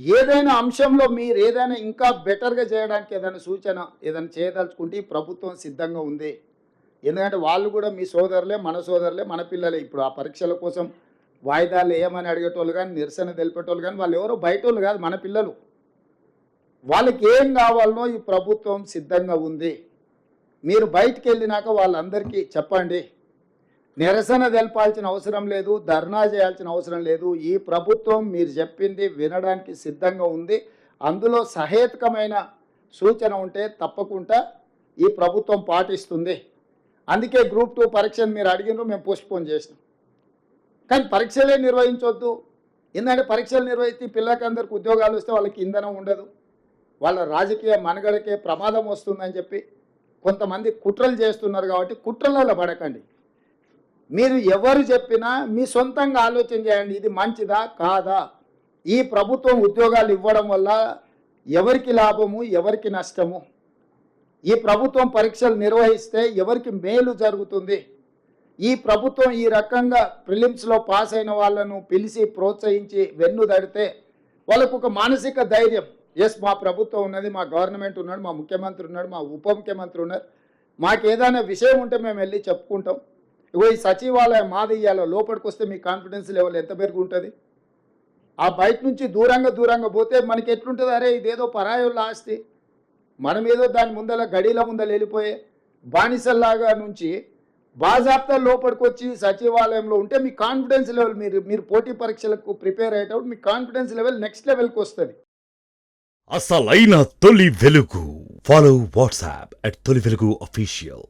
ఏదైనా అంశంలో మీరు ఏదైనా ఇంకా బెటర్‌గా చేయడానికి ఏదైనా సూచన ఏదైనా చేయదలుచుకుంటే ఈ ప్రభుత్వం సిద్ధంగా ఉంది. ఎందుకంటే వాళ్ళు కూడా మీ సోదరులే, మన సోదరులే, మన పిల్లలే. ఇప్పుడు ఆ పరీక్షల కోసం వాయిదాలు ఏయమని అడిగేటోళ్ళు గాని, నిరసన తెలిపేటోళ్ళు గాని వాళ్ళెవరో బయటోళ్ళు కాదు మన పిల్లలు. వాళ్ళకి ఏం కావాలనో ఈ ప్రభుత్వం సిద్ధంగా ఉంది. మీరు బయటికెళ్ళినాక వాళ్ళందరికీ చెప్పండి. నిరసన తెలపాల్సిన అవసరం లేదు, ధర్నా చేయాల్సిన అవసరం లేదు. ఈ ప్రభుత్వం మీరు చెప్పింది వినడానికి సిద్ధంగా ఉంది. అందులో సహేతుకమైన సూచన ఉంటే తప్పకుండా ఈ ప్రభుత్వం పాటిస్తుంది. అందుకే గ్రూప్ 2 పరీక్షను మీరు అడిగినరు, మేము పోస్ట్‌పోన్ చేసినాం. కానీ పరీక్షలే నిర్వహించొద్దు. ఎందుకంటే పరీక్షలు నిర్వహిస్తే పిల్లకందరికి ఉద్యోగాలు వస్తే వాళ్ళకి ఇంధనం ఉండదు. వాళ్ళ రాజకీయ మనుగడకే ప్రమాదం వస్తుందని చెప్పి కొంతమంది కుట్రలు చేస్తున్నారు. కాబట్టి కుట్రలలో పడకండి. మీరు ఎవరు చెప్పినా మీ సొంతంగా ఆలోచన చేయండి. ఇది మంచిదా కాదా? ఈ ప్రభుత్వం ఉద్యోగాలు ఇవ్వడం వల్ల ఎవరికి లాభము, ఎవరికి నష్టము? ఈ ప్రభుత్వం పరీక్షలు నిర్వహిస్తే ఎవరికి మేలు జరుగుతుంది? ఈ ప్రభుత్వం ఈ రకంగా ప్రిలిమ్స్లో పాస్ అయిన వాళ్ళను పిలిచి ప్రోత్సహించి వెన్ను దడితే వాళ్ళకు ఒక మానసిక ధైర్యం, ఎస్ మా ప్రభుత్వం ఉన్నది, మా గవర్నమెంట్ ఉన్నాడు, మా ముఖ్యమంత్రి ఉన్నాడు, మా ఉప ముఖ్యమంత్రి ఉన్నారు, మాకు ఏదైనా విషయం ఉంటే మేము వెళ్ళి చెప్పుకుంటాం. ఇగో ఈ సచివాలయం మాది ఇయ్యాల లోపలికి వస్తే మీ కాన్ఫిడెన్స్ లెవెల్ ఎంత పెరిగి ఉంటుంది? ఆ బయట నుంచి దూరంగా పోతే మనకి ఎట్లుంటుంది? అరే ఇదేదో పరాయోళ్ళ ఆస్తి, మనం ఏదో దాని ముందల గడీల ముందల వెళ్ళిపోయే బానిసల్లాగా నుంచి బాజాప్తా లోపలికి వచ్చి సచివాలయంలో ఉంటే మీ కాన్ఫిడెన్స్ లెవెల్ మీరు పోటీ పరీక్షలకు ప్రిపేర్ అయ్యేటప్పుడు మీ కాన్ఫిడెన్స్ లెవెల్ నెక్స్ట్ లెవెల్కి వస్తుంది. అసలైన తొలి వెలుగు. ఫాలో వాట్సాప్ @తొలి వెలుగు అఫీషియల్.